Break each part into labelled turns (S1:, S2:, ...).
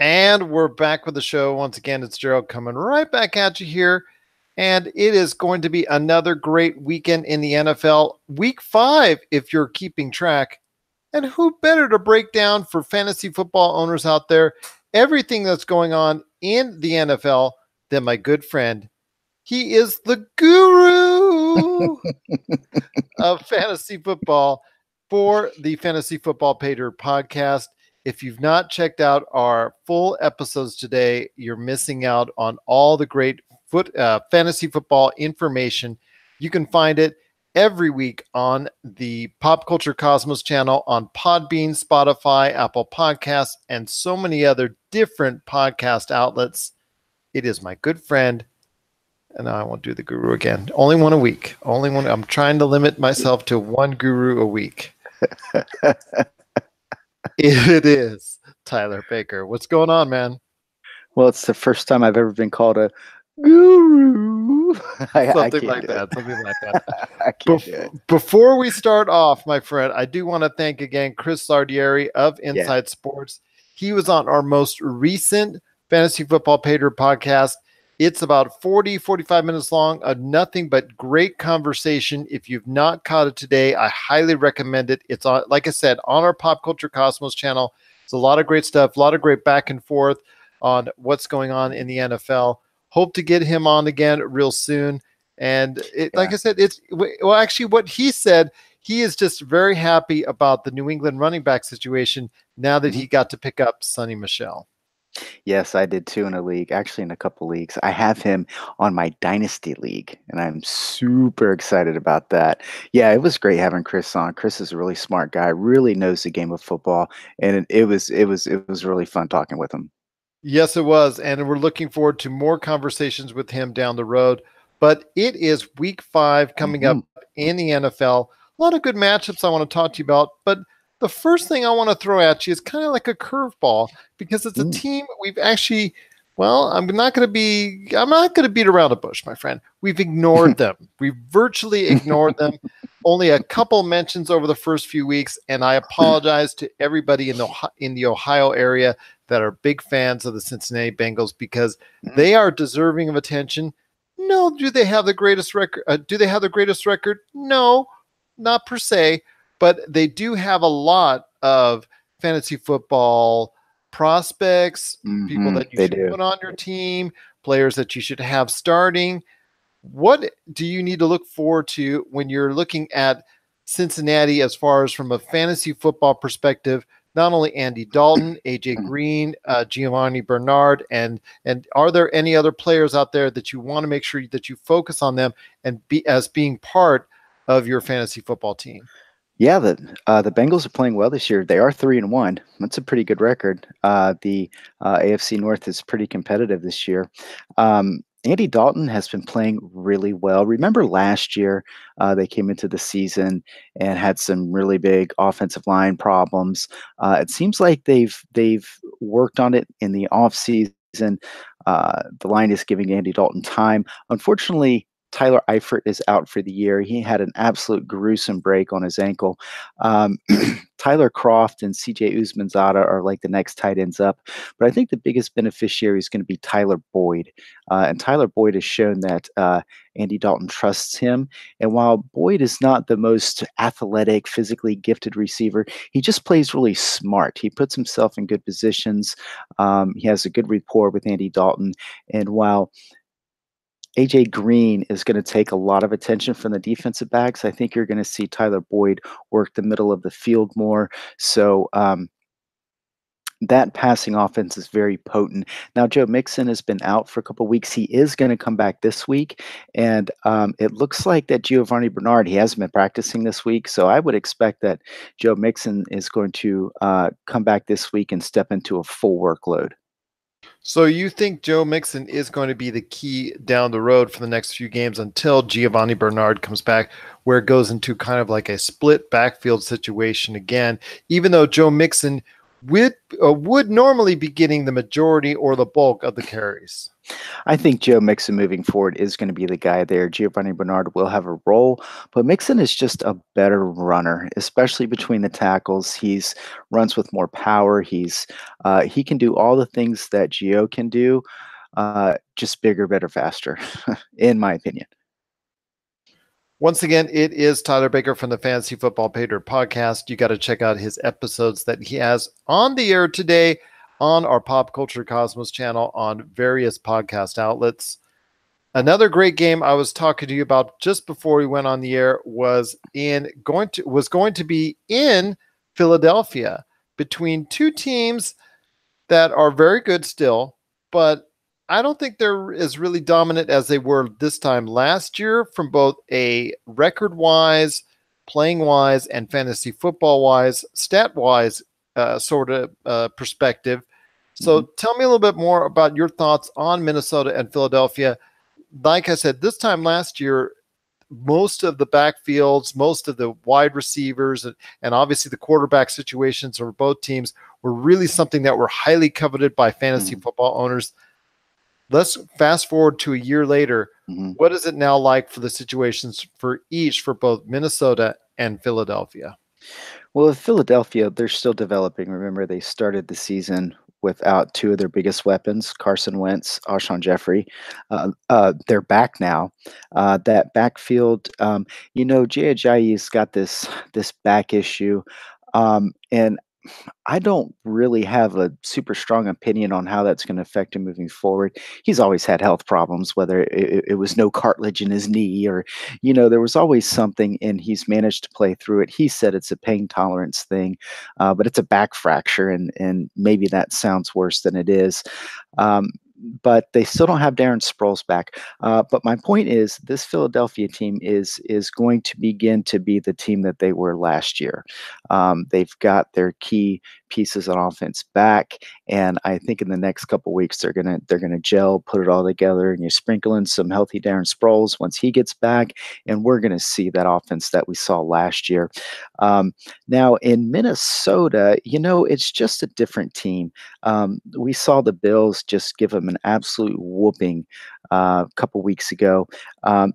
S1: And we're back with the show. Once again, it's Gerald coming right back at you here. And it is going to be another great weekend in the NFL. Week 5, if you're keeping track. And who better to break down for fantasy football owners out there everything that's going on in the NFL than my good friend. He is the guru of fantasy football for the Fantasy Football Pater podcast. If you've not checked out our full episodes today, you're missing out on all the great fantasy football information. You can find it every week on the Pop Culture Cosmos channel on Podbean, Spotify, Apple Podcasts, and so many other different podcast outlets. It is my good friend, and I won't do the guru again. Only one a week. Only one. I'm trying to limit myself to one guru a week. It is Tyler Baker. What's going on, man?
S2: Well, it's the first time I've ever been called a guru.
S1: Something like that. Before we start off, my friend, I do want to thank again Chris Lardieri of Inside Sports. He was on our most recent Fantasy Football Pater podcast. It's about 45 minutes long of nothing but great conversation. If you've not caught it today, I highly recommend it. It's on, like I said, on our Pop Culture Cosmos channel. It's a lot of great stuff, a lot of great back and forth on what's going on in the NFL. Hope to get him on again real soon. And like I said, actually what he said, he is just very happy about the New England running back situation now that he got to pick up Sonny Michel.
S2: Yes, I did too in a league, actually in a couple leagues. I have him on my Dynasty League, and I'm super excited about that. Yeah, it was great having Chris on. Chris is a really smart guy, really knows the game of football, and it was really fun talking with him.
S1: Yes, it was, and we're looking forward to more conversations with him down the road. But it is week 5 coming up in the NFL. A lot of good matchups I want to talk to you about, but the first thing I want to throw at you is kind of like a curveball because it's a team we've actually, I'm not going to beat around the bush, my friend. We've ignored them. We've virtually ignored them. Only a couple mentions over the first few weeks, and I apologize to everybody in the Ohio area that are big fans of the Cincinnati Bengals because they are deserving of attention. No, do they have the greatest record? No, not per se. But they do have a lot of fantasy football prospects, people that you should put on your team, players that you should have starting. What do you need to look forward to when you're looking at Cincinnati as far as from a fantasy football perspective? Not only Andy Dalton, AJ Green, Giovanni Bernard, and are there any other players out there that you want to make sure that you focus on them and being part of your fantasy football team?
S2: Yeah, the Bengals are playing well this year. They are 3-1. That's a pretty good record. The AFC North is pretty competitive this year. Andy Dalton has been playing really well. Remember last year, they came into the season and had some really big offensive line problems. It seems like they've worked on it in the offseason. The line is giving Andy Dalton time. Unfortunately, Tyler Eifert is out for the year. He had an absolute gruesome break on his ankle. Tyler Kroft and CJ Uzmanzada are like the next tight ends up. But I think the biggest beneficiary is going to be Tyler Boyd. And Tyler Boyd has shown that Andy Dalton trusts him. And while Boyd is not the most athletic, physically gifted receiver, he just plays really smart. He puts himself in good positions. He has a good rapport with Andy Dalton. And while AJ Green is going to take a lot of attention from the defensive backs, I think you're going to see Tyler Boyd work the middle of the field more. So that passing offense is very potent. Now, Joe Mixon has been out for a couple of weeks. He is going to come back this week. And it looks like that Giovanni Bernard, he hasn't been practicing this week. So I would expect that Joe Mixon is going to come back this week and step into a full workload.
S1: So you think Joe Mixon is going to be the key down the road for the next few games until Giovanni Bernard comes back, where it goes into kind of like a split backfield situation again, even though Joe Mixon would normally be getting the majority or the bulk of the carries.
S2: I think Joe Mixon moving forward is going to be the guy there. Giovanni Bernard will have a role, but Mixon is just a better runner, especially between the tackles. He's runs with more power. He can do all the things that Gio can do, just bigger, better, faster, in my opinion.
S1: Once again, it is Tyler Baker from the Fantasy Football Patriot podcast. You got to check out his episodes that he has on the air today on our Pop Culture Cosmos channel on various podcast outlets. Another great game I was talking to you about just before we went on the air was going to be in Philadelphia between two teams that are very good still, but I don't think they're as really dominant as they were this time last year from both a record-wise, playing-wise, and fantasy football-wise, stat-wise perspective. So tell me a little bit more about your thoughts on Minnesota and Philadelphia. Like I said, this time last year, most of the backfields, most of the wide receivers, and obviously the quarterback situations for both teams were really something that were highly coveted by fantasy football owners. Let's fast forward to a year later. What is it now like for the situations for both Minnesota and Philadelphia?
S2: Well, with Philadelphia, they're still developing. Remember, they started the season without two of their biggest weapons, Carson Wentz, Alshon Jeffrey. They're back now. That backfield, Jay Ajayi's got this back issue, and I don't really have a super strong opinion on how that's going to affect him moving forward. He's always had health problems, whether it was no cartilage in his knee or, there was always something, and he's managed to play through it. He said it's a pain tolerance thing, but it's a back fracture, and maybe that sounds worse than it is. But they still don't have Darren Sproles back. But my point is, this Philadelphia team is going to begin to be the team that they were last year. They've got their key pieces on offense back, and I think in the next couple of weeks they're gonna gel, put it all together, and you sprinkle in some healthy Darren Sproles once he gets back, and we're gonna see that offense that we saw last year. Now in Minnesota, it's just a different team. We saw the Bills just give them an absolute whooping a couple weeks ago.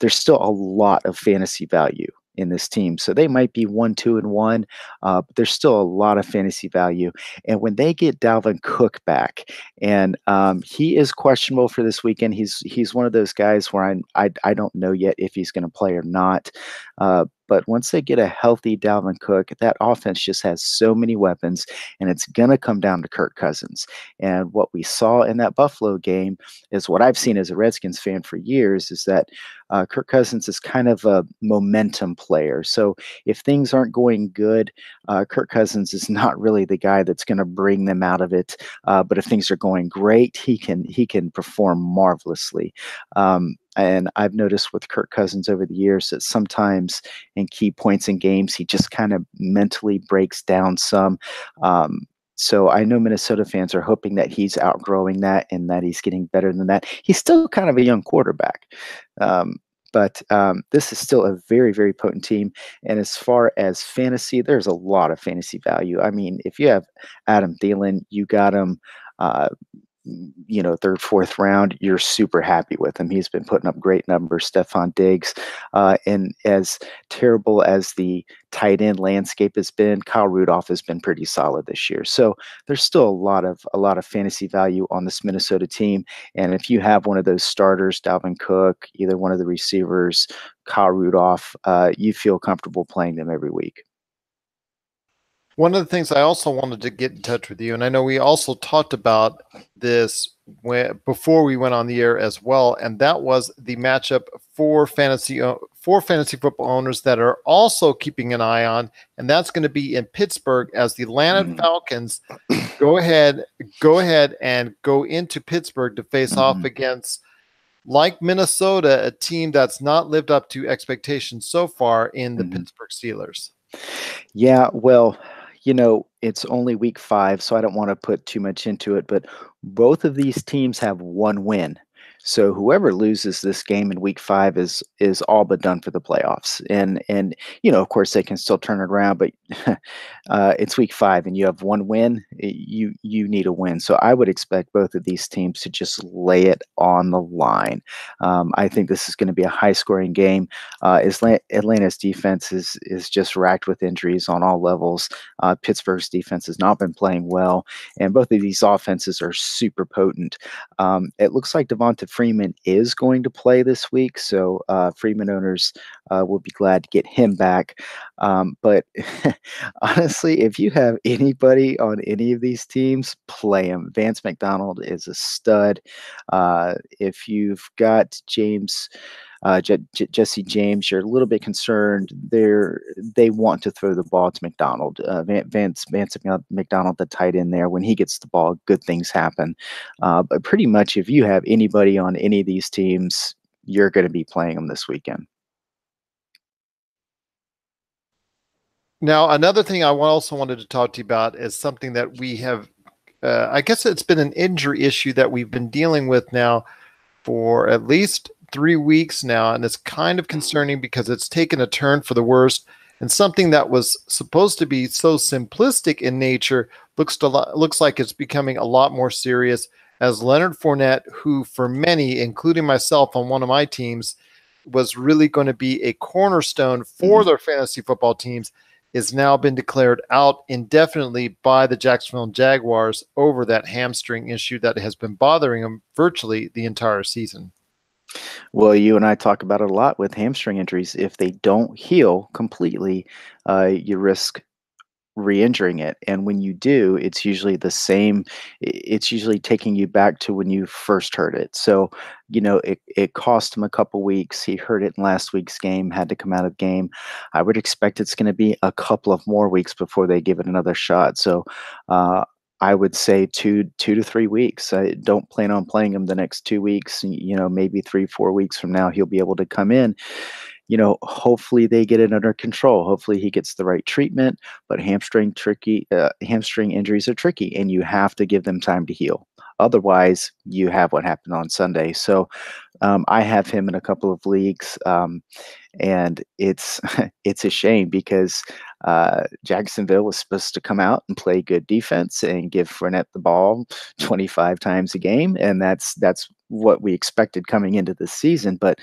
S2: There's still a lot of fantasy value in this team, so they might be 1-2-1, but there's still a lot of fantasy value. And when they get Dalvin Cook back, and he is questionable for this weekend, he's one of those guys where I don't know yet if he's going to play or not. But once they get a healthy Dalvin Cook, that offense just has so many weapons, and it's going to come down to Kirk Cousins. And what we saw in that Buffalo game is what I've seen as a Redskins fan for years, is that Kirk Cousins is kind of a momentum player. So if things aren't going good, Kirk Cousins is not really the guy that's going to bring them out of it. But if things are going great, he can perform marvelously. And I've noticed with Kirk Cousins over the years that sometimes in key points in games, he just kind of mentally breaks down some. So I know Minnesota fans are hoping that he's outgrowing that and that he's getting better than that. He's still kind of a young quarterback. But this is still a very, very potent team. And as far as fantasy, there's a lot of fantasy value. I mean, if you have Adam Thielen, you got him third, fourth round, you're super happy with him. He's been putting up great numbers. Stephon Diggs, and as terrible as the tight end landscape has been, Kyle Rudolph has been pretty solid this year. So there's still a lot of fantasy value on this Minnesota team. And if you have one of those starters, Dalvin Cook, either one of the receivers, Kyle Rudolph, you feel comfortable playing them every week.
S1: One of the things I also wanted to get in touch with you, and I know we also talked about this before we went on the air as well, and that was the matchup for fantasy football owners that are also keeping an eye on, and that's going to be in Pittsburgh as the Atlanta Falcons go ahead and go into Pittsburgh to face off against, like Minnesota, a team that's not lived up to expectations so far in the Pittsburgh Steelers.
S2: Yeah, well, it's only week 5, so I don't want to put too much into it, but both of these teams have one win. So whoever loses this game in week 5 is all but done for the playoffs. And of course they can still turn it around, but it's week 5 and you have one win. You need a win. So I would expect both of these teams to just lay it on the line. I think this is going to be a high scoring game. Atlanta's defense is just racked with injuries on all levels. Pittsburgh's defense has not been playing well, and both of these offenses are super potent. It looks like Devonta Freeman is going to play this week, so Freeman owners will be glad to get him back. But honestly, if you have anybody on any of these teams, play him. Vance McDonald is a stud. If you've got Jesse James, you're a little bit concerned. They want to throw the ball to McDonald. Vance McDonald, the tight end there. When he gets the ball, good things happen. But pretty much, if you have anybody on any of these teams, you're going to be playing them this weekend.
S1: Now, another thing I also wanted to talk to you about is something that we have, I guess it's been an injury issue that we've been dealing with now for at least 3 weeks now. And it's kind of concerning because it's taken a turn for the worst. And something that was supposed to be so simplistic in nature looks like it's becoming a lot more serious, as Leonard Fournette, who for many, including myself on one of my teams, was really going to be a cornerstone for their fantasy football teams, is now been declared out indefinitely by the Jacksonville Jaguars over that hamstring issue that has been bothering him virtually the entire season.
S2: Well, you and I talk about it a lot with hamstring injuries. If they don't heal completely, you risk re-injuring it, and when you do, it's usually the same. It's usually taking you back to when you first heard it. So it cost him a couple weeks. He heard it in last week's game, had to come out of the game. I would expect it's going to be a couple of more weeks before they give it another shot. So I would say two to 3 weeks. I don't plan on playing him the next 2 weeks. Maybe 3-4 weeks from now he'll be able to come in. Hopefully they get it under control. Hopefully he gets the right treatment, but hamstring injuries are tricky, and you have to give them time to heal. Otherwise, you have what happened on Sunday. So I have him in a couple of leagues, and it's it's a shame because Jacksonville was supposed to come out and play good defense and give Fournette the ball 25 times a game, and that's what we expected coming into the season. But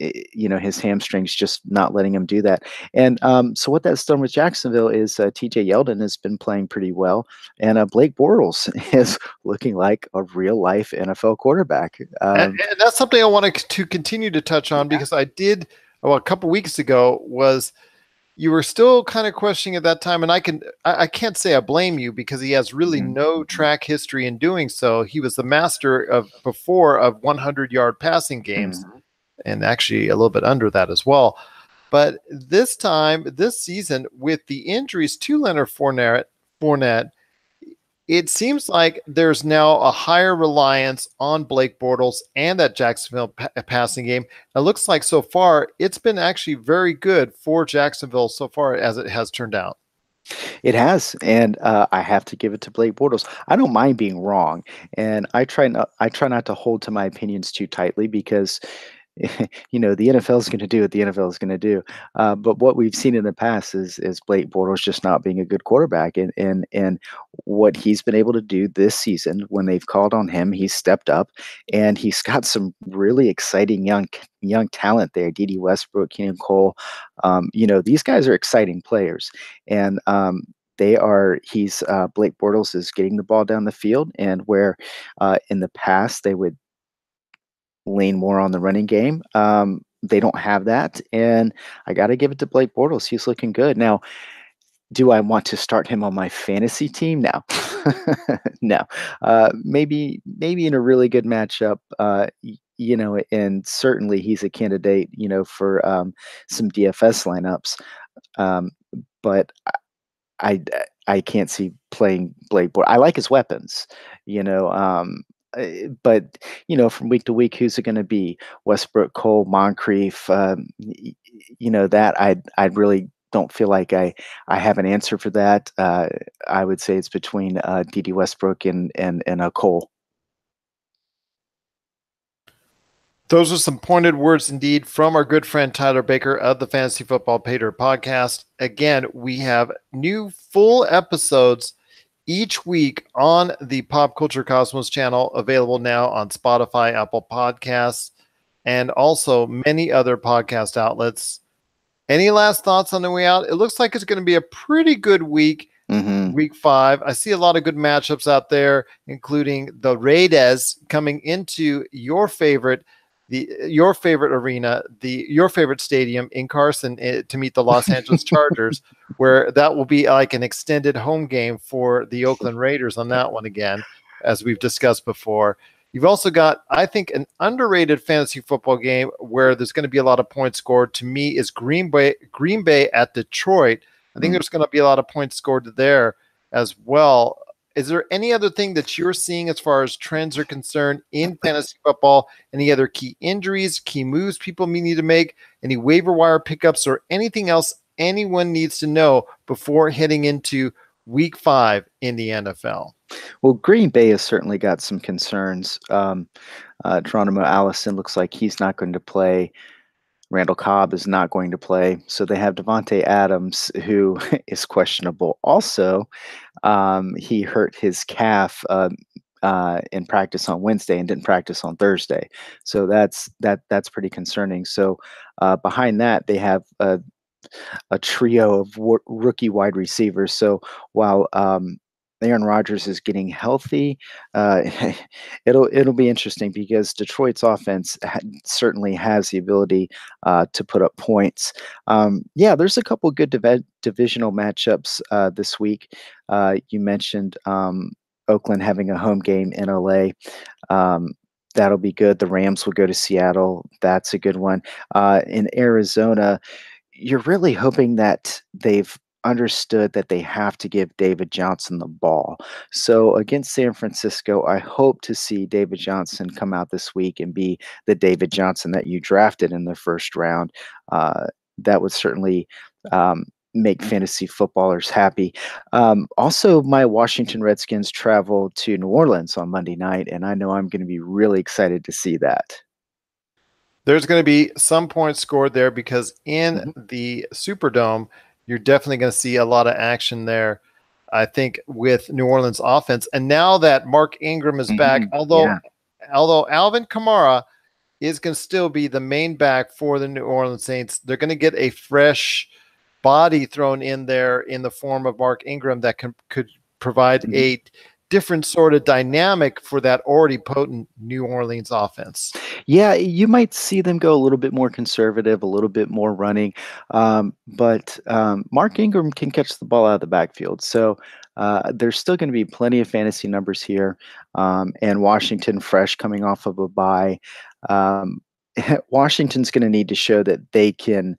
S2: his hamstrings just not letting him do that. And so what that's done with Jacksonville is TJ Yeldon has been playing pretty well, and Blake Bortles is looking like a real life NFL quarterback.
S1: And that's something I wanted to continue to touch on, because I did, a couple weeks ago, was you were still kind of questioning at that time, and I can't say I blame you, because he has really no track history in doing so. He was the master of 100-yard passing games, and actually a little bit under that as well. But this season, with the injuries to Leonard Fournette, it seems like there's now a higher reliance on Blake Bortles and that Jacksonville passing game. It looks like so far it's been actually very good for Jacksonville so far, as it has turned out.
S2: It has, and I have to give it to Blake Bortles. I don't mind being wrong, and I try not to hold to my opinions too tightly, because the NFL is going to do what the NFL is going to do. But what we've seen in the past is Blake Bortles just not being a good quarterback, and what he's been able to do this season when they've called on him, he's stepped up, and he's got some really exciting young talent there. Dede Westbrook, Keenan Cole, these guys are exciting players, and Blake Bortles is getting the ball down the field, and where in the past they would lean more on the running game. They don't have that, and I got to give it to Blake Bortles. He's looking good. Now, do I want to start him on my fantasy team? No. No. Maybe in a really good matchup, and certainly he's a candidate, for some DFS lineups. But I can't see playing Blake Bortles. I like his weapons, but from week to week, who's it going to be? Westbrook, Cole, Moncrief. That I really don't feel like I have an answer for that. I would say it's between Dede Westbrook and Cole.
S1: Those are some pointed words indeed from our good friend Tyler Baker of the Fantasy Football Pater podcast. Again, we have new full episodes each week on the Pop Culture Cosmos channel, available now on Spotify, Apple Podcasts, and also many other podcast outlets. Any last thoughts on the way out? It looks like it's going to be a pretty good week. Week 5. I see a lot of good matchups out there, including the Raiders coming into your favorite arena, your favorite stadium in Carson to meet the Los Angeles Chargers, where that will be like an extended home game for the Oakland Raiders on that one again, as we've discussed before. You've also got, I think, an underrated fantasy football game where there's going to be a lot of points scored. To me, is Green Bay at Detroit. I think there's going to be a lot of points scored there as well. Is there any other thing that you're seeing as far as trends are concerned in fantasy football? Any other key injuries, key moves people may need to make, any waiver wire pickups, or anything else anyone needs to know before heading into week 5 in the NFL?
S2: Well, Green Bay has certainly got some concerns. Geronimo Allison looks like he's not going to play. Randall Cobb is not going to play. So they have Devontae Adams, who is questionable. Also, he hurt his calf in practice on Wednesday and didn't practice on Thursday. So that's pretty concerning. So behind that, they have a trio of rookie wide receivers. So while Aaron Rodgers is getting healthy, it'll be interesting because Detroit's offense certainly has the ability to put up points. There's a couple good divisional matchups this week. You mentioned Oakland having a home game in LA. That'll be good. The Rams will go to Seattle. That's a good one. In Arizona, you're really hoping that they've understood that they have to give David Johnson the ball. So against San Francisco, I hope to see David Johnson come out this week and be the David Johnson that you drafted in the first round. That would certainly make fantasy footballers happy. Also, my Washington Redskins travel to New Orleans on Monday night, and I know I'm going to be really excited to see that.
S1: There's going to be some points scored there because in the Superdome, you're definitely going to see a lot of action there, I think, with New Orleans offense. And now that Mark Ingram is back, although Alvin Kamara is going to still be the main back for the New Orleans Saints, they're going to get a fresh body thrown in there in the form of Mark Ingram that could provide a different sort of dynamic for that already potent New Orleans offense.
S2: Yeah, you might see them go a little bit more conservative, a little bit more running, but Mark Ingram can catch the ball out of the backfield. So there's still going to be plenty of fantasy numbers here, and Washington fresh coming off of a bye. Washington's going to need to show that they can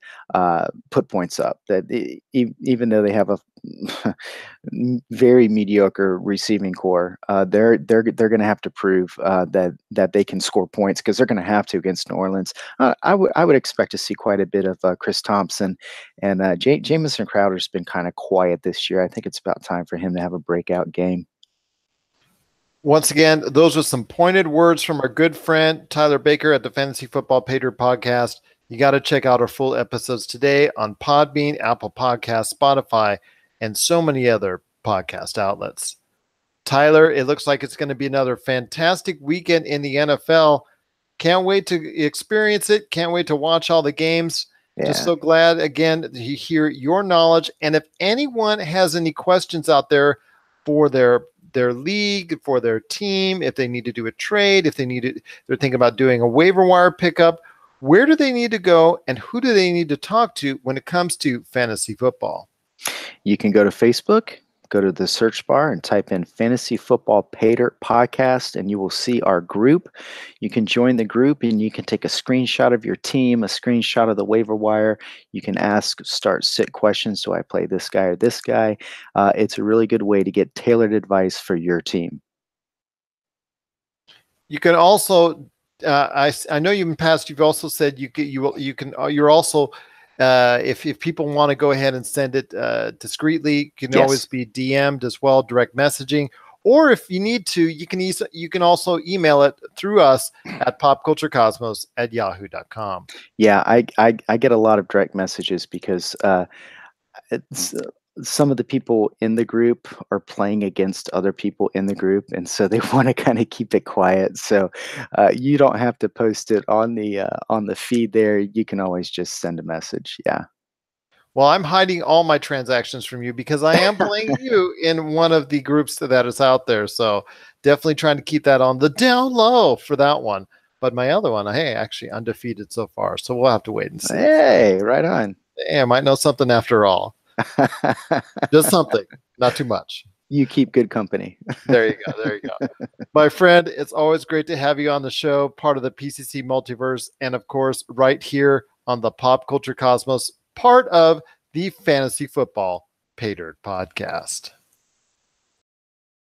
S2: put points up. That even though they have a very mediocre receiving core, they're going to have to prove that they can score points because they're going to have to against New Orleans. I would expect to see quite a bit of Chris Thompson, and Jamison Crowder's been kind of quiet this year. I think it's about time for him to have a breakout game.
S1: Once again, those are some pointed words from our good friend Tyler Baker at the Fantasy Football Pater podcast. You got to check out our full episodes today on Podbean, Apple Podcasts, Spotify, and so many other podcast outlets. Tyler, it looks like it's going to be another fantastic weekend in the NFL. Can't wait to experience it. Can't wait to watch all the games. Yeah. Just so glad, again, to hear your knowledge. And if anyone has any questions out there for their league, for their team, if they need to do a trade, if they're thinking about doing a waiver wire pickup, where do they need to go and who do they need to talk to when it comes to fantasy football?
S2: You can go to Facebook, go to the search bar and type in Fantasy Football Pater Podcast, and you will see our group. You can join the group and you can take a screenshot of your team, a screenshot of the waiver wire. You can ask start-sit questions. Do I play this guy or this guy? It's a really good way to get tailored advice for your team.
S1: You can also, I know in the past you've also said you're also. If people want to go ahead and send it discreetly, it can always be DM'd as well, direct messaging, Or if you need to, you can also email it through us at popculturecosmos@yahoo.com.
S2: Yeah, I get a lot of direct messages because it's, some of the people in the group are playing against other people in the group, and so they want to kind of keep it quiet. So you don't have to post it on the feed there. You can always just send a message. Yeah.
S1: Well, I'm hiding all my transactions from you because I am playing you in one of the groups that is out there. So definitely trying to keep that on the down low for that one. But my other one, hey, actually undefeated so far. So we'll have to wait and see.
S2: Hey, right on.
S1: Hey, I might know something after all. Just something, not too much.
S2: You keep good company.
S1: There you go. There you go. My friend, it's always great to have you on the show, part of the PCC multiverse, and of course, right here on the Pop Culture Cosmos, part of the Fantasy Football Pay Dirt podcast.